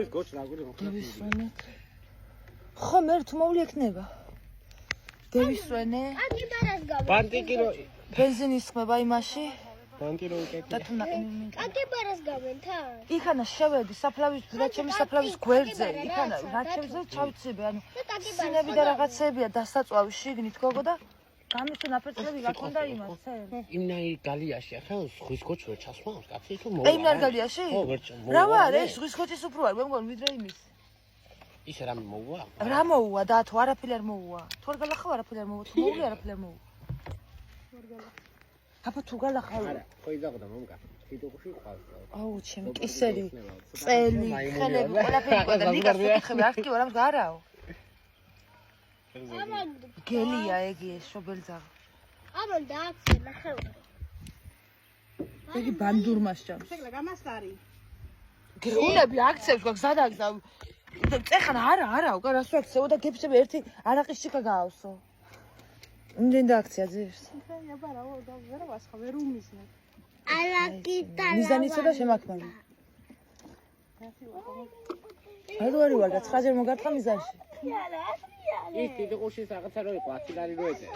ის გოჩ რაგული დევისვენეთ. ხო მე თუ მოვლი ექნება. დევისვენე. აკი ბარას გავი. ბანტიკირო ბენზინის ხმება იმაში. ბანტირო უკეთ. და თუ ნაყინი. აკი ბარას გავენ თან. იქანა შევედი საფლავის და ჩემი საფლავის გვერდზე. იქანა რაჩევზე ჩავწიბე ანუ სინები და რაღაცებია დასაწვავი შიგნით გოგო და გამიწო ნაფერწლები გაქონდა იმას. იმნაი გალიაში ახლა ზღვის გოჩ ვერ ჩასვავს კაცი თუ მოვა. იმნარ გალიაში? ხო ვერ მოვა. რა ვარ ეს ზღვის გოჩის უფრო არ მე მგონი ვიდრე იმის. ის რა მოვა? რა მოუვა და თუ არაფერი არ მოუვა. თუ არ გალახავ არაფერი არ მოუვა. თუ მოვლი არაფერი არ მოუვა. აბა თუ გალახავ. არა, ხო იზაღდა მომკა. კიდოხში ყავს. აუ ჩემი კისერი. წელი, ხელები, ყველაფერი ყოდა. ნიკას ვეკითხები არ კი ვარ ამს გარაო. გელია ეგი ეს შობელძაღ. ამან დააქცე ნახევარი. ეგი ბანდურმას ჭამს. შეგლა გამასტარი. გეუნები აქცევს გაგზად აგზავ. წეხან არაო, რას ვაქცევო და გეფშები ერთი არაყის ჩიკა გაავსო. იმდენ დააქცია ძირს. აბა რა და ვერა ვასხა ვერ უმიზნე. ალაკიტა. მიზანიცო და შემაქნები. არ ვარ და 9 ჯერ მოგარტყა მიზანში. ის კიდოხში რაღაცა რო იყო 10 ლარი რო ეწე.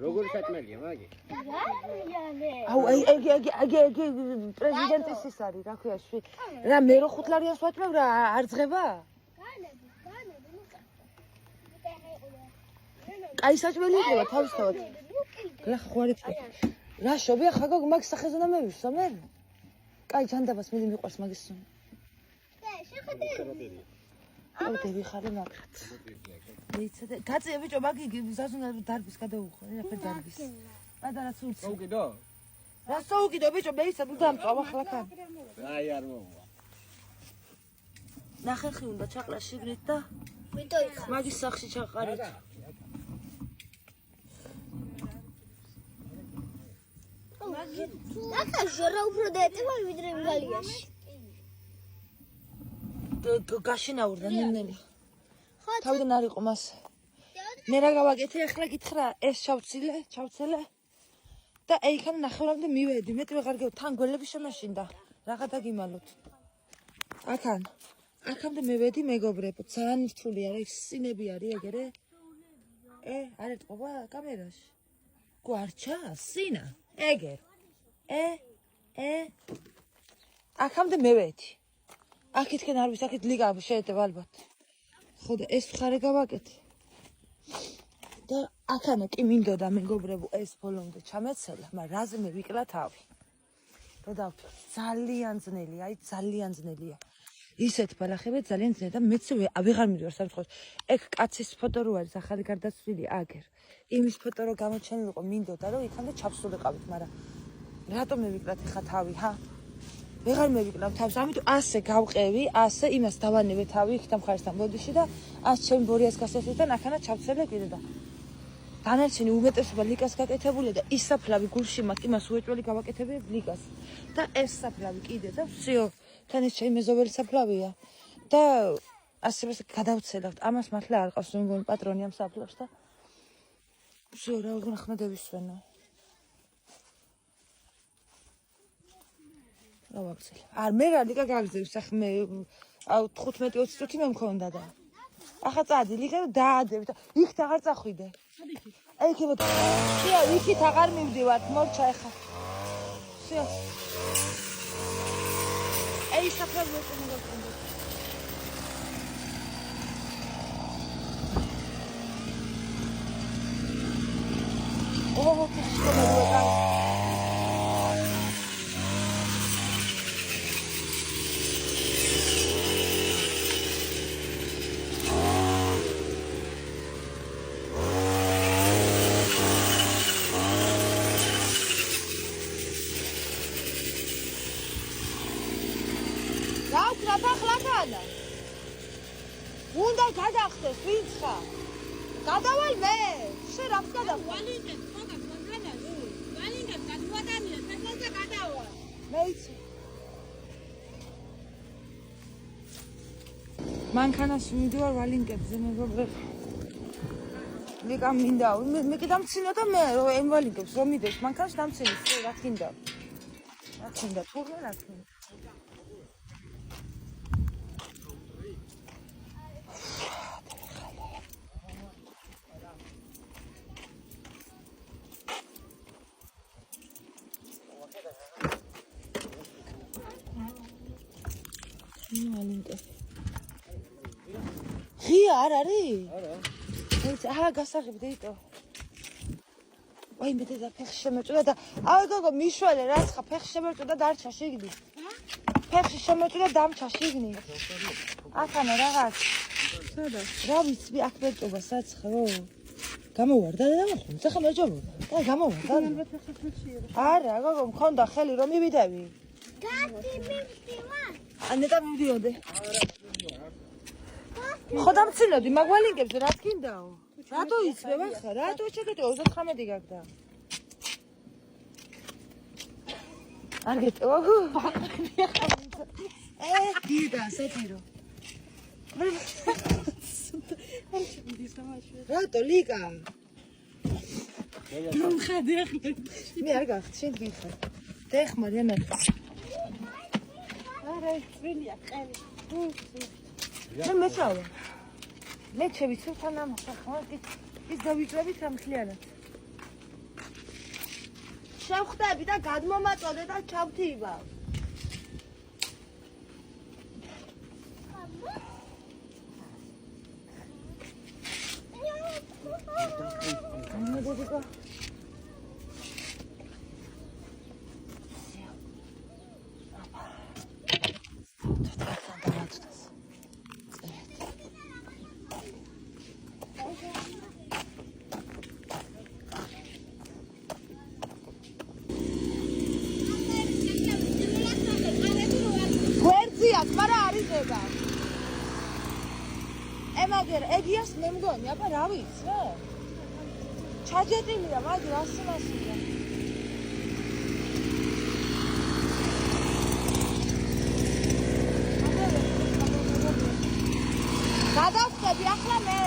როგორი საჭმელია მაგი? აუ ეგი პრეზიდენტის ის არის, რა ქვია, რა მე რო 5 ლარიანს ვაჭმევ რა არ ძღება? კაი საჭმელი იქნება თავისთავად. გლახ ხوارეთქე. რა შობია ხაგოგ მაგ სახეზე და მე ვისვა მე? კაი ჯანდაბას მიდი მიყვარს მაგის სუნ. აუ დევიხარე მაგრად. მეიცადე გაწე ბიჭო მაგი ზაზუნა დარბის გადაუხო, რაფერ დარბის. პატარა სურცი. მოუკიდო? რა საუკიდო ბიჭო მე ისა დამწვა ხლაკან. აი არ მოვა. ნახერხი უნდა ჩაყრა შიგნით და ვიტო იქ. მაგის სახში ჩაყარეთ. აკა ჟორა უფრო დაეტევა ვიდრე მგალიაში. გაშინაურდა ნინელი. თავიდან არ იყო მას. მე რა გავაკეთე ახლა გითხრა ეს ჩავცელე და ეიქან ნახევრამდე მივედი. მეტი ვეღარ გევ თან გველები შემაშინდა. რაღა დაგიმალოთ. აქამდე მევედი მეგობრებო. ძალიან რთულია რა ის სინები არის ეგერე. არ ეტყობა კამერაში. გვარჩა სინა. ეგერ. აქამდე მევედი. აქეთკენ არ ვის აქეთ ლიგა შეეტევა ალბათ. ხო და ეს ხარე გავაკეთე. და აქანა კი მინდოდა მეგობრებო ეს ბოლომდე ჩამეცელა, მაგრამ რაზე მე ვიკლა თავი. და დავთვალე ძალიან ძნელია, აი ძალიან ძნელია. ისეთ ბალახები ძალიან ძნელია და მეც ვეღარ მივიდივარ სამცხოს. ეგ კაცის ფოტო რო არის ახალი გარდაცვლილი აგერ. იმის ფოტო რო გამოჩენილიყო მინდოდა რომ იქამდე ჩავსულიყავით, მაგრამ რატომ მე ვიკლათ ხა თავი, ჰა? ვეღარ მევიკლავ თავს, ამიტომ ასე გავყევი, ასე იმას დავანებე თავი იქ და მხარესთან ბოდიში და ას ჩემ ბორიას გასასვლელთან აქანა ჩავცელე კიდე და დანარჩენი უმეტესობა ლიკას გაკეთებულია და ის საფლავი გულში მათ იმას უეჭველი გავაკეთებია ლიკას და ეს საფლავი კიდე და всё თან ეს ჩემი მეზობელი საფლავია და ასე გადავცელებთ ამას მართლა არ ყავს მე მგონი პატრონი ამ საფლავს და всё რა გნახმა დავისვენო რა ვაგზელე არ მე რა ლიკა გაგზევს ახ მე 15-20 წუთი მე მქონდა და ახლა წადი ლიკა დაადები და იქ აღარ წახვიდე აი იქ შეა იქით აღარ მივდივართ მორჩა ახლა შეა აი საფლავი მოწონდა ო კი შეგონა უნდა გადახდეს ვინც ხარ? გადავალ მე. შენ რას გადავალ? ვალინგებს ხოგა მოგანა ნუ. ვალინგებს გადვადანია, თეთრზე გადავალ. მეიცი. მანქანას მიდივარ ვალინგებზე მეგობრებო. ლიკა მინდა. მე კიდე დამცინა და მე რომ ვალინგებს რომ მიდევს მანქანაში დამცინის, რა თქინდა. რა თქინდა, თურმე რა თქინდა. ალინკე. ღია არ არის? არა. გასაღები დეიტო. ვაი მე და ფეხი შემეწუდა და ავე გოგო მიშველე რაც ხა ფეხი შემეწუდა დარჩა შიგნით. ფეხი შემეწუდა დამჩა შიგნით. ახანა რაღაც. სადა? რა ვიცი აქ მეწობა საცხო. გამოვარდა და დამახუნ. ხა მეჯობა. და გამოვარდა. არა გოგო მქონდა ხელი რომ მივიდები. გასი მივდივა. ანეტა მივდიოდე. ხო დამცინოდი მაგვალინგებს რა თქინდაო? რატო იცვება ხა? რატო შეგეთო 39 გაგდა? არ გეტყვა? დიდა საჭირო. რატო ლიკა? მომხადე ახლა. მე არ გახთ, შენ გიხარ. დეხმარი მე. არა, წვილია ყელი. მე მეწავა. მე შევიცვალ თან ამას ახლა ის დავიწყებით ამ ხლიანად. შევხვდები და გადმომაწოდე და ჩავთივა. გამოდიდიკო. გვერდზიათ, მაგრამ არ იზრდება. ემაგერ, ეგიას მე მგონი, აბა რა ვიცი? ჩაჯეტილია, მაგი რასიმასია. გადავხდები ახლა მე.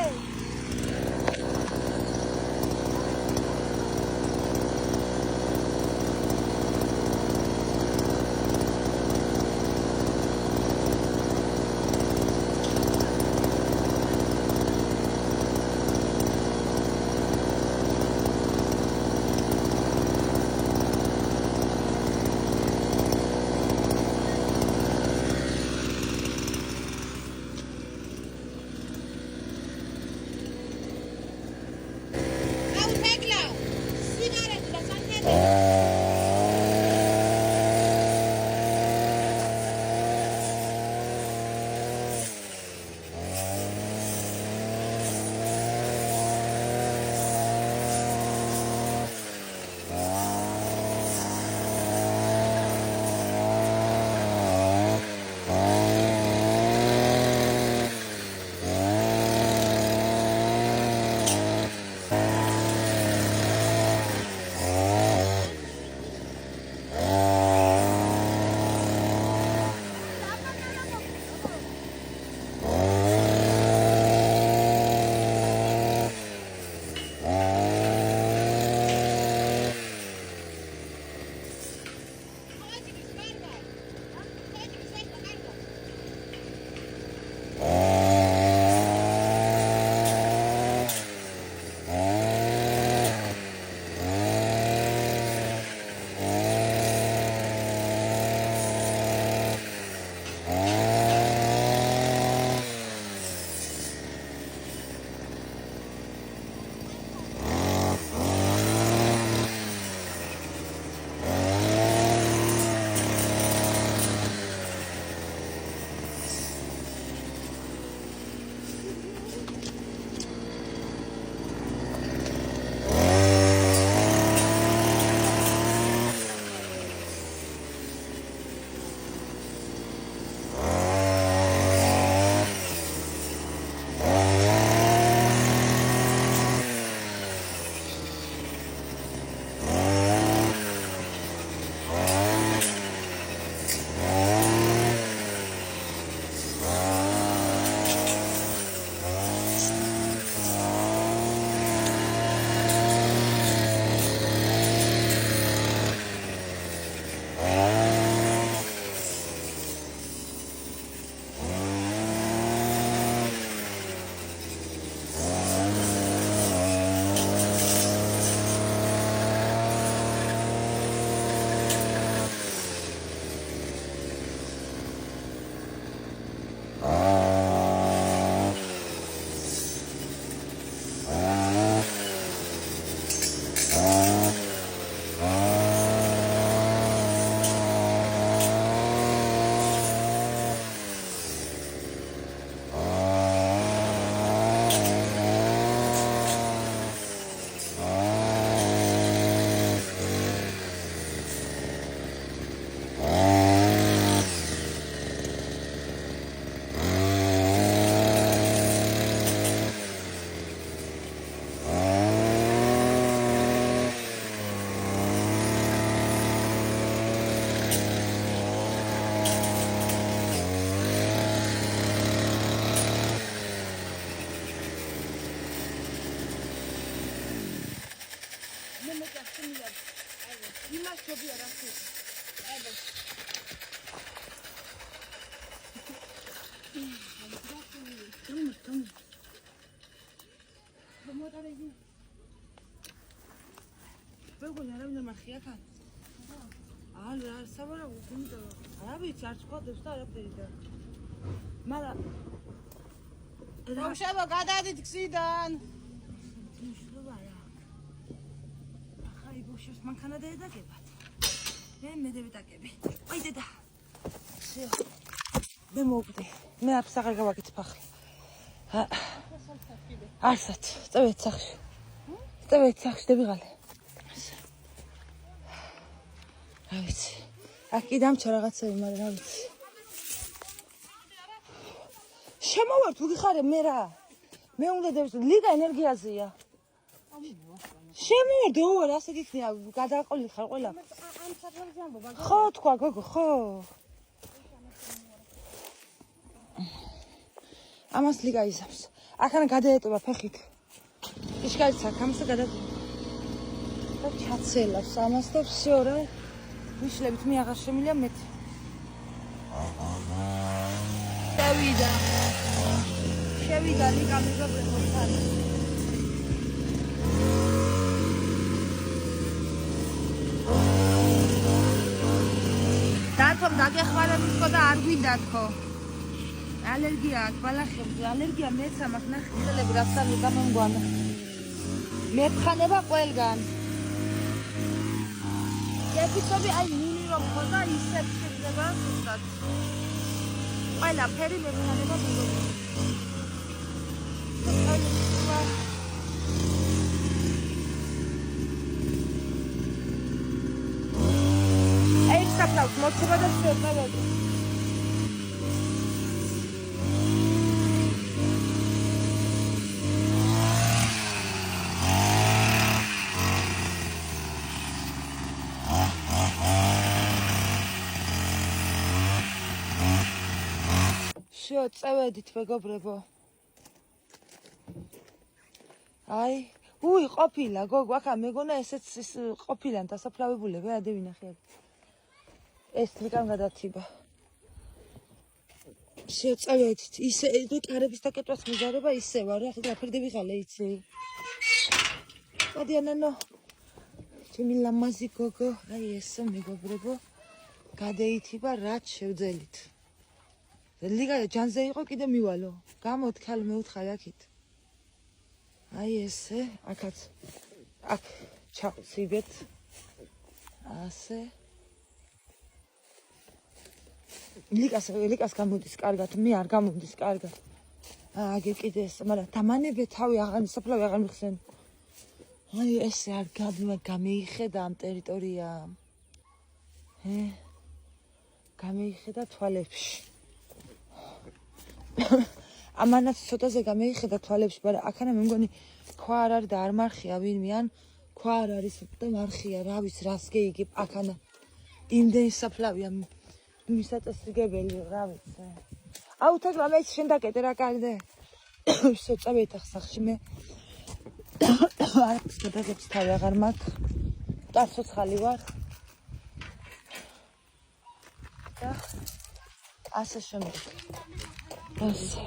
იმას შობია რა ხდება. ბეგონა რა მინდა მახია ხან? რა საბარა გუნდა. რა ვიცი არ წყვადებს და არაფერი და. მაგრამ ბავშვებო გადადით გზიდან. მშლობა რა. ახალი ბავშვებს მანქანა დაედაგებათ. მე დავიტაკები. აი დედა. შე. მე მოვკვდი. მე აფს აღარ გავაკეთებ ახლა. არსად, წევეთ სახში. წევეთ სახში დავიღალე. რა ვიცი. აქ კი დამჩა რაღაცები, მაგრამ რა ვიცი. შემოვართ ვიხარე მე რა. მე უნდა ლიგა ენერგიაზეა. შემოვართ ოღონდ ასე გიქნია გადააყოლი ხარ ყველა. ამ საფრთხეზე ამბობ. ხო თქვა გოგო ხო. ამას ლიგა იზამს. აქან გადაეტოვა ფეხით. ისკაიც აქ ამასა და ჩაცელავს ამას და всё რა. ვიშლებით მე აღარ შემილია მეტი. შევიდა ლიგა მეგობრებო თან. დათომ დაგეხმარებისკო და არ გვინდა თქო. ალერგია აქვს ბალახებზე, ალერგია მეც ამას ნახე ხელები რასთან გამომგვანა. მეთხანება ყველგან. ეპიცოდი აი ნინი რომ ხოდა ისე შეიძლება ზუსტად. ყველაფერი მეთხანება მეგობრებო. აი საფლავს მოწება და შეწევდა. წევედით მეგობრებო. აი, უი ყოფილა გოგო, ახლა მეგონა ესეც ყოფილან დასაფლავებულები, ადე ვინახე. ეს ლიგამ გადათიბა. წევედით, ისე კარების დაკეტვას მიზარება ისე ვარ, ახლა დაფერდები ხალე იცი. გადიანანო. ჩემი ლამაზი გოგო, აი ესე მეგობრებო. გადაითიბა რაც შევძელით. ლიგა ჯანზე იყო კიდე მივალო. გამოთხალ მეუთხარ აქით. აი ესე, აქაც. აქ ჩავციგეთ. ასე. ლიგას გამოდის კარგად, მე არ გამოდის კარგად. აგე კიდე ეს, მაგრამ დამანებე თავი აღარ საფლავი აღარ მიხსენ. აი ესე არ გამეიხედა ამ ტერიტორიამ. გამეიხედა თვალებში. ამანაც ცოტაზე გამეიხედა თვალებში, მაგრამ აქანა მე მგონი ქვა არ არის და არ მარხია ვინმე, ან ქვა არ არის და მარხია, რა ვიცი, რას გეიგებ აქანა. იმდენი საფლავია მისაწესრიგებელი, რა ვიცი. აუ თაგლა მე შენ დაკეტე რა კარგდე. შეწევით სახში მე. არც გადაგებს თავი აღარ მაქვს. ტაცოცხალი ვარ. და ასე შემოდი. ასე.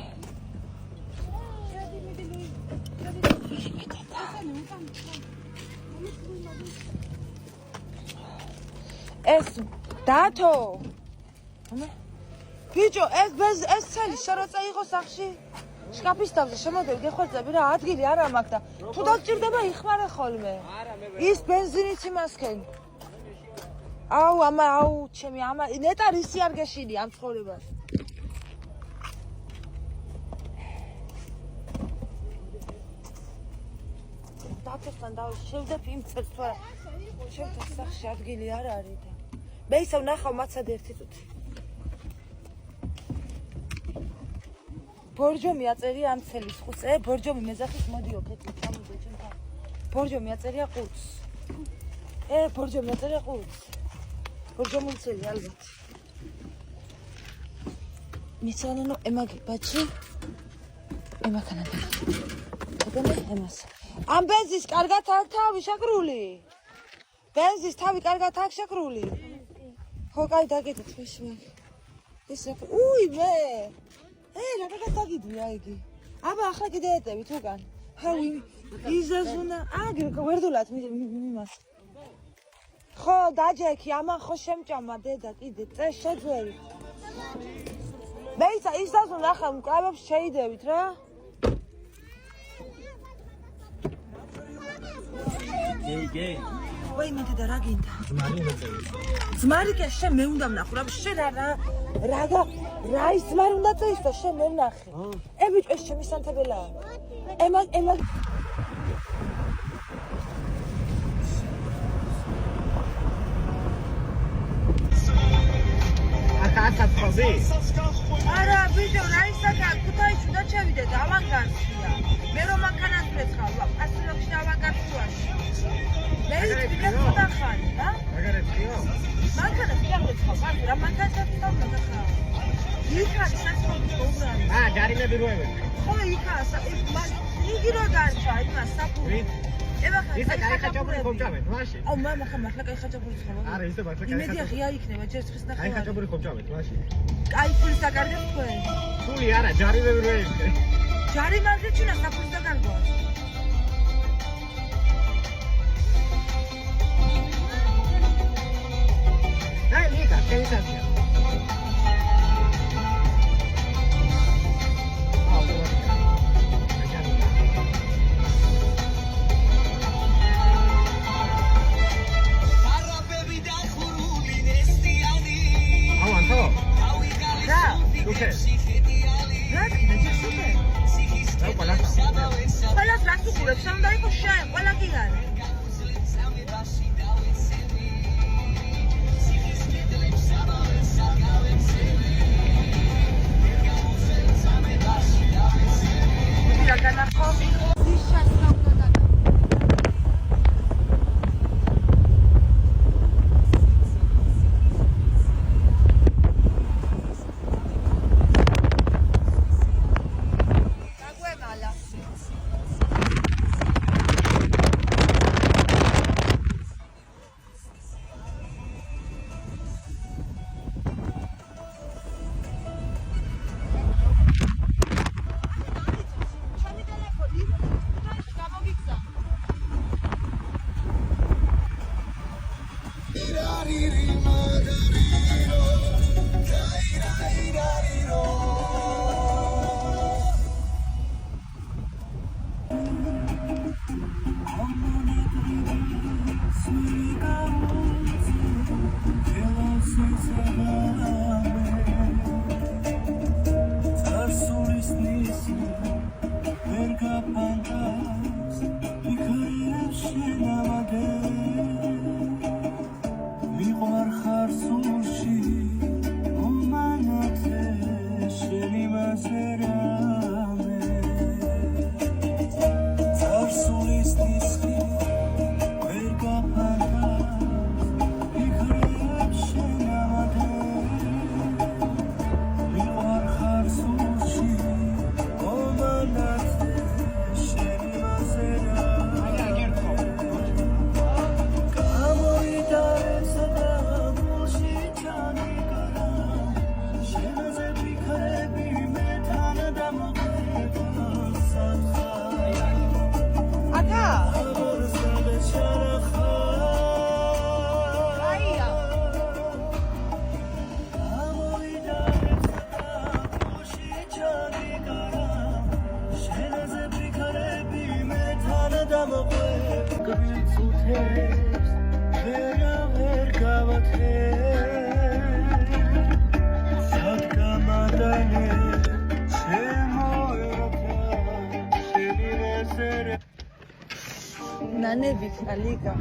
ეს დათო. ბიჭო, ეს ცელი შოროცა იყო სახში. შკაფის თავზე შემოდევ, გეხვეწები რა, ადგილი არა მაქვს და თუ დაგჭირდება იხმარე ხოლმე. ის ბენზინიც იმასქენ. აუ, ჩემი ნეტა რისი არ გეშინი ამ ცხოვრებას. დათოსთან შევდებ იმ წელს თუ არა. შევდებ სახში ადგილი არ არის და. მე ისევ ნახავ მაცად ერთი წუთი. ბორჯომი აწერია ამ ცელის ხუთს. ბორჯომი მეძახის მოდიო კეთილ ჩამოდე ჩემთან. ბორჯომი აწერია ხუთს. ბორჯომი აწერია ხუთს. ბორჯომი ცელი ალბათ. მიცანანო ემაგი ბაჭი. ემაკანადა. ოდენე ემას. ამ ბენზის კარგად არ თავი შაკრული. ბენზის თავი კარგად აქვს შეკრული. ხო, კაი დაგეთეთ ეს მაგ. ეს რა? უი მე. რა გადაგიდია იგი? აბა ახლა კიდე ეტევით უკან. ჰაი იზაზუნა ვერდულად მიმას. ხო დაჯექი ამან ხო შემჭამა დედა კიდე წეს შეძვევით. მე იზაზუნა ახლა მკლავებს შეიდევით რა. გეი ვაი მე დედა რა გინდა? ძმარი კი შენ მე უნდა ვნახო რა შენ რა ის ძმარი უნდა წეისო შენ მე ვნახე. ბიჭო ეს ჩემი სანთებელაა. ემა აკაცად ხობი? არა ბიჭო რა ისაკა ქუთაისში უნდა ჩევიდე და ავანგარდია. მე რომ მანქანას მეცხავ პასილოქში ავანგარდიაში. მე ვიდეო ხარ და? მაგარეთიო? მანქანას გამეცხავ, რა მანქანას ვთხოვდა ხა? იქა სასწაულის პროგრამა. ჯარიმები როევენ. ხო იქა იგი რო დარჩა იმას საფური. ისე კაი ხაჭაპური ხომჭავენ, მაშინ. აუ მამა ხა მართლა კაი ხაჭაპური ხომ? არა ისე მართლა კაი იმედია ღია იქნება ჯერ ხის ნახევარი. კაი ხაჭაპური ხომჭავენ, მაშინ. კაი ფულის დაგარგებ თქვენ. ფული არა, ჯარიმები როევენ. ჯარი მაგრეჩინა საფულის დაგარგვა. აი ლიკა, შეიძლება. ნანებით ალიკა.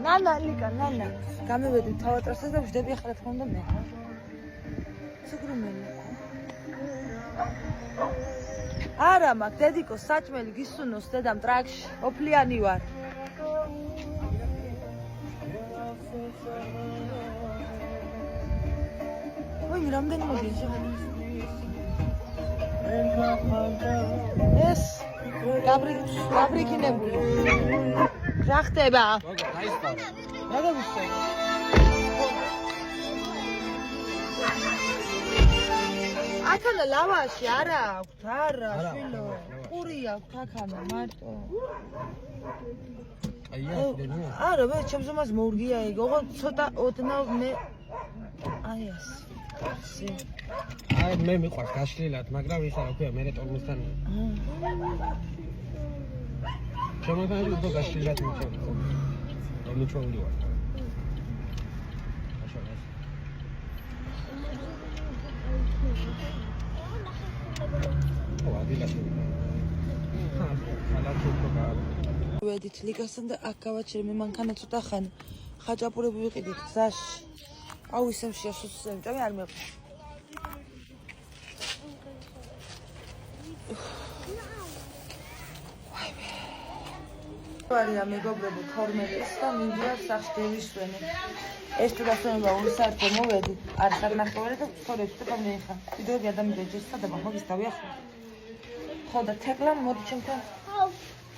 ნანა ალიკა, ნანა. გამევედი თავატრასზე და ვждები ახლა თქმა უნდა მე. სიგრუმელი. არა, მაგ დედიკო საჭმელი გისუნოს დედამ ტრაქში. ოფლიანი ვარ. ой, რამდენი მოდი? ეს გაბრიკინებული. რა ხდება? დაისწავლა. რა გაგუშვა? ათანა ლავაში არა აქვს, არა, შვილო. ყური აქვს აქანა მარტო. არა, მე ჩემს მომას მორგია ეგ. ოღონდ ცოტა ოდნავ მე აი ასე. აი მე მიყვარს გაშლილად, მაგრამ ისა რა ქვია, მე ტორმისთან. შემოგაი უფრო გაშლილად მიჩვენე. რომ მიჩვენდი ვარ. ვედით ლიგასთან და აქ გავაჩერე მე მანქანა ცოტა ხანი ხაჭაპურები ვიყიდით გზაში. აუ ისემ შეასუსტე მე არ მეყვა. ვარია მეგობრებო 12-ის და მინდია სახში დევისვენე. ეს თუ დასვენება 2 საათზე მოვედი. არ საგნახევარი და სწორედ თუ გამეიხა. ვიდეოები ადამიანებს შეესწადება, მაგის დავიახლა. ხო და თეკლამ მოდი ჩემთან.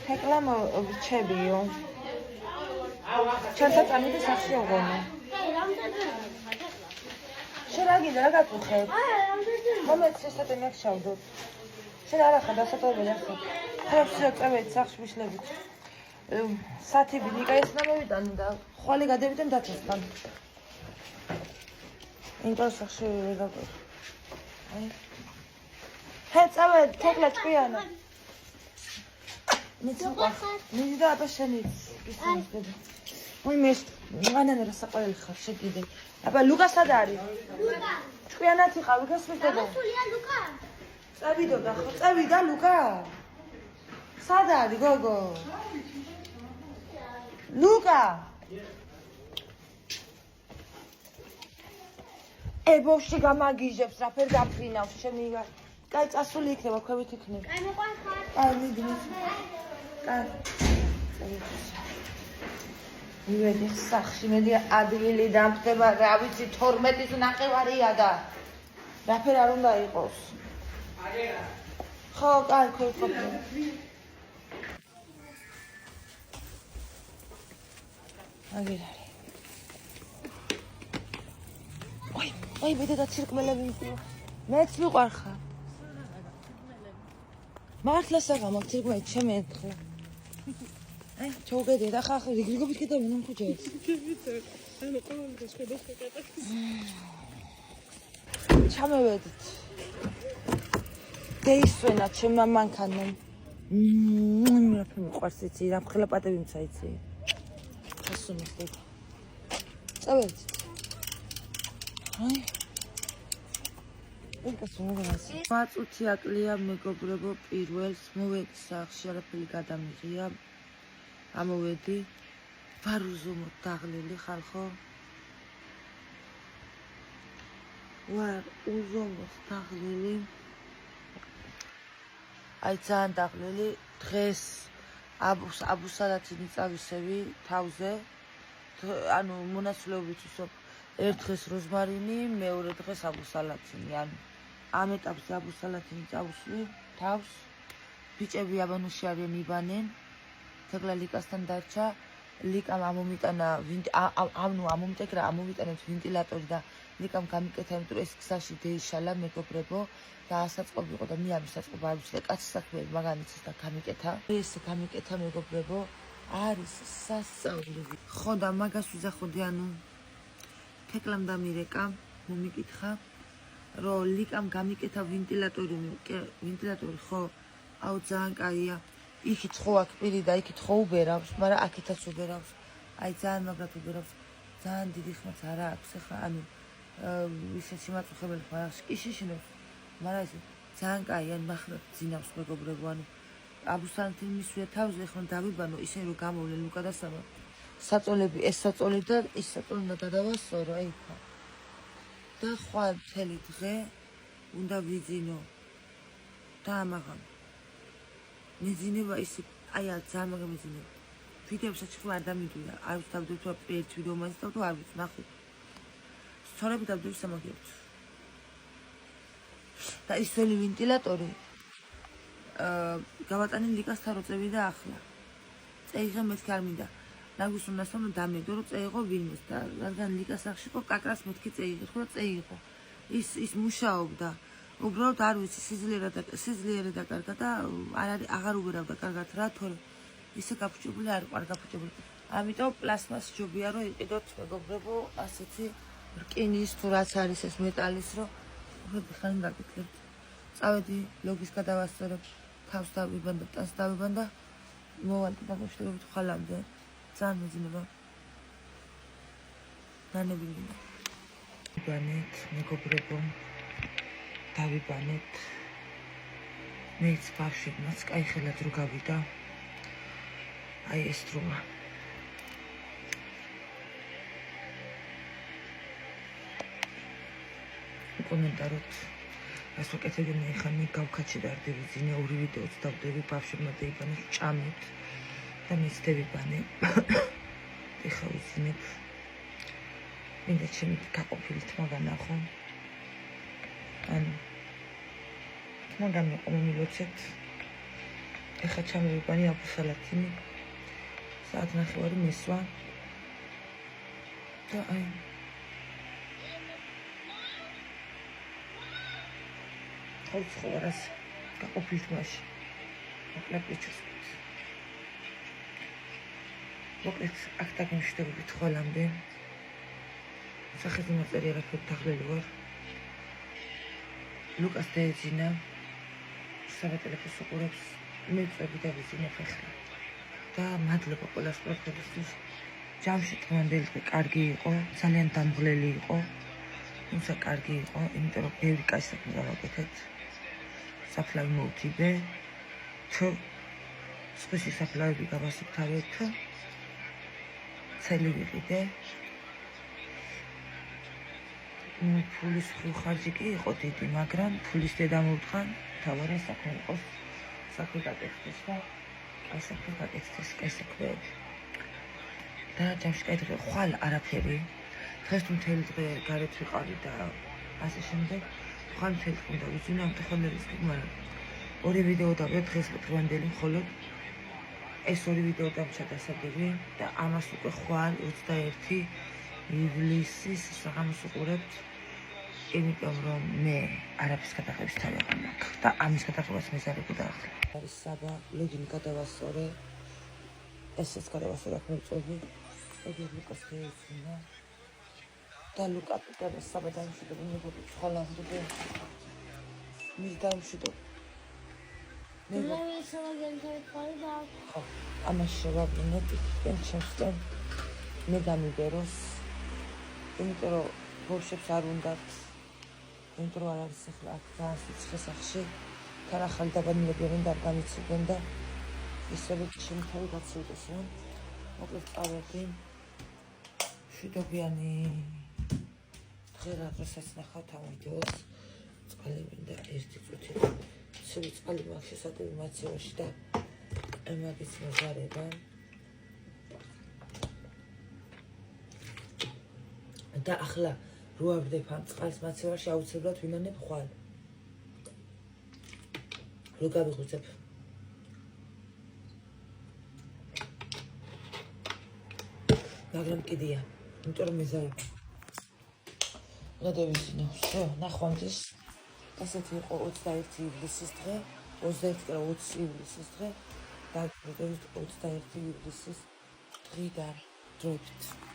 თეკლამ რჩებიო. ჩემთან წამიდი სახში აღონო. შენ რა გინდა რა გაწუხებ? მომეც ესეთე მეხშავდო. შენ არა ხარ დასატოვებელი ახლა. ხებს წავედი სახში მიშლებით. სათიბი ნიკა ეს მოვიტან და ხვალე გადავიდან დათესთან. ინტერესახში ვეგაგო. აი. ჰე წავედი თეკლა ჭკვიანა. მიდი და აბა შენიც ისმის. ой მე მანანა რა საყვარელი ხარ შეკიდე. აბა ლუკა სად არის? ლუკა. ჭკვიანად იყავ ლუკას მიდოდა. სულია ლუკა. წავიდო და ხო წავიდა ლუკა. სად არის გოგო? ლუკა. ებოში გამაგიჟებს რა ფერ დაფრინავს შენი რა. კაი წასული იქნება ქვევით იქნება. აი მეყვარ ხარ. კაი მიდი. კაი. მივედი სახში, მედი ადგილი დამხდება, რა ვიცი 12-ის ნახევარია და რაფერ არ უნდა იყოს. ხო, კაი, ყოფილი. აგერ არის. ой, მე და ცირკმელები მიყვა. მეც მიყვარ ხარ. მართლა საღამო ცირკმელი ჩემი ერთხელ. აი, ჩოგედი და ხახ რიგრიგობით კეთებენ ამ ხუჭებს. ანუ ყოველთვის შედესკე კეთებს. ჩამევედით. დეისვენა ჩემმა მანქანამ. რა მიყვარს იცი, რა მხელა პატები მცაიცი. ასუმის და. წავედით. აი. ეს მოგონასი. მაწუთი აკლია მეგობრებო პირველს მოვედი სახში არაფერი გადამიღია. ამოვედი ვარ უზომოდ დაღლილი ხარ ხო? ვარ უზომოდ დაღლილი. აი ძალიან დაღლილი დღეს აბუსალათი მიწავისები თავზე. ანუ მონაცვლეობით ვისობ ერთ დღეს როზმარინი, მეორე დღეს აბუსალათინი. ანუ ამ ეტაპზე აბუსალათი მიწავისვი თავს. ბიჭები აბანოში არიან იბანენ. თეკლა ლიკასთან დარჩა. ლიკამ ამომიტანა ამომიტეკრა ამომიტანებს ვენტილატორი და ლიკამ გამიკეთა იმიტომ ეს გზაში დეიშალა მეგობრებო და ასაწყობი იყო და მე ამის საწყობა არ ვიცი და კაცის საქმეები მაგანიცის და გამიკეთა. ეს გამიკეთა მეგობრებო არის სასწაული. ხო და მაგას ვიზახოდი ანუ თეკლამ და მირეკა მომიკითხა რომ ლიკამ გამიკეთა ვენტილატორი ხო აუ ძალიან კაია. იქით ხო აქ პირი და იქით ხო უბერავს, მაგრამ აქითაც უბერავს. აი ძალიან მაგრად უბერავს. ძალიან დიდი ხმაც არა აქვს ახლა, ანუ ისე შემაწუხებელი ხარ, კი შეშინებს. მაგრამ ეს ძალიან კაი, ან მახრად ძინავს მეგობრებო, ანუ აბუსალათი მისვია თავზე ხომ დავიბანო, ისე რომ გამოვლე ლუკა და სამა. საწოლები, ეს საწოლი და ის საწოლი უნდა გადავასწორო, აი ხა. და ხვალ მთელი დღე უნდა ვიძინო. და ამაღამ მეძინება ისე აი ძალიან მაგა მეძინება. ვიდეოსაც ხო არ დამიდვიდა. არ ვიცი დავდივ თუ ერთ ვიდეო მასწავ თუ არ ვიცი ნახე. სწორები დავდივ სამაგიერთ. და ის ძველი ვენტილატორი გავატანე ლიკასთან რო წევი და ახლა. წეიღე მეთქი არ მინდა. ლაგვის უნდასთან დამეგო რომ წეიღო ვინმეს და რადგან ლიკას სახში იყო კაკრას მეთქი წეიღო და წეიღო ის მუშაობდა უბრალოდ არ ვიცი სიძლიერე დაკარგა და აღარ უბერავდა კარგად რა თორე ისე გაფუჭებული არ იყო არ გაფუჭებული ამიტომ პლასმას ჯობია რომ იყიდოთ მეგობრებო ასეთი რკინის თუ რაც არის ეს მეტალის რომ უბრალოდ ხანი გაკეთლებთ წავედი ლოგის გადავასწორებ თავს დავიბანდა ტანს დავიბანდა მოვალდი დაგუშტებით ხალამდე ძალიან მეძინება ნანებინგა ვიბანეთ მეგობრებო დავიბანეთ მეც ბავშვებმაც კაი ხელად რო გავიდა აი ეს დროა კომენტაროთ ეს ვაკეთებდი მე ხანი გავქაჩი და არდივიზინე ორი ვიდეოც დავდები ბავშვებმა დაიბანეს ჭამეთ და მეც დავიბანე ეხა ვიზინებ მინდა ჩემი გაყოფილი თმა განახო ანუ თმა გამიყო მომილოცეთ ეხა ჩამოვიბანი აფსალათინი საათ ნახევარი მესვა და აი ხორცხოვარას გაყოფილ თმაში მოკლედ ვიჩვენებთ მოკლედ აქ დაგმშვიდობებით ხოლამდე სახელი მაწერი არაფერი დაღლილი ვარ ლუკას დაეძინა სავატელეფოს უყურებს მე წვები დავიზინებ ახლა და მადლობა ყველა სპორტსმენისთვის ჯამში დღევანდელი დღე კარგი იყო ძალიან დამღლელი იყო თუმცა კარგი იყო იმიტომ რომ ბევრი კაი საქმე გავაკეთეთ საფლავი მოვთიბე თუ სხვისი საფლავები გავასუფთავეთ ცელი ვიყიდე ფულის ხარჯი კი იყო დიდი მაგრამ ფულის დედა მოვთხან თავარი საქმე იყოს საქმე გაკეთდეს და კაი საქმე გაკეთდეს კაი საქმეები და ჯამში კაი დღე ხვალ არაფერი დღეს თუ მთელი დღე გარეთ ვიყავი და ასე შემდეგ ხვალ მთელი დღე უნდა ვიზინო ამ ტელეფონების მაგრამ ორი ვიდეო დავდე დღეს დღევანდელი მხოლოდ ეს ორი ვიდეო დამჭა დასაგები და ამას უკვე ხვალ 21 ივლისის საღამოს უყურებთ იმიტომ რომ მე არაფრის გადაღების თავი აღარ მაქვს და ამის გადაღებას მეზარები დაახლა არის საბა ლოგინი გადავასწორე ესეც გადავასწორე აქ მოვწოვი ეგ ლუკას შეეცინო და ლუკა და საბა დამშვიდობი მეგობი ხოლამდე მის დამშვიდობი ხო ამას შევაბრუნებ იქიდან ჩემსკენ მე დამიგეროს იმიტომ რომ ბორშებს არ უნდათ იმიტომ რომ არ არის ახლა აქ ძალიან სიცხე სახში თან ახალი დაბანილები არ უნდა გამიცილდნენ და ისევე ჩემი თავი გაცილდეს რა მოკლედ წავედი მშვიდობიანი დღე რასაც ნახავთ ამ ვიდეოს წყალი მინდა ერთი წუთი ცივი წყალი მაქვს შესაძლებელი მაცივარში და მაგის მეზარება და ახლა რო ავდებ ამ წყალს მაცივარში აუცილებლად ვინანებ ხვალ რო გავიღვიძებ მაგრამ კიდია იმიტომ რომ მეზარება გადავიზინო всё ნახვამდის ასეთი იყო 21 ივლისის დღე 20 ივლისის დღე და 21 ივლისის დღიდან დროებით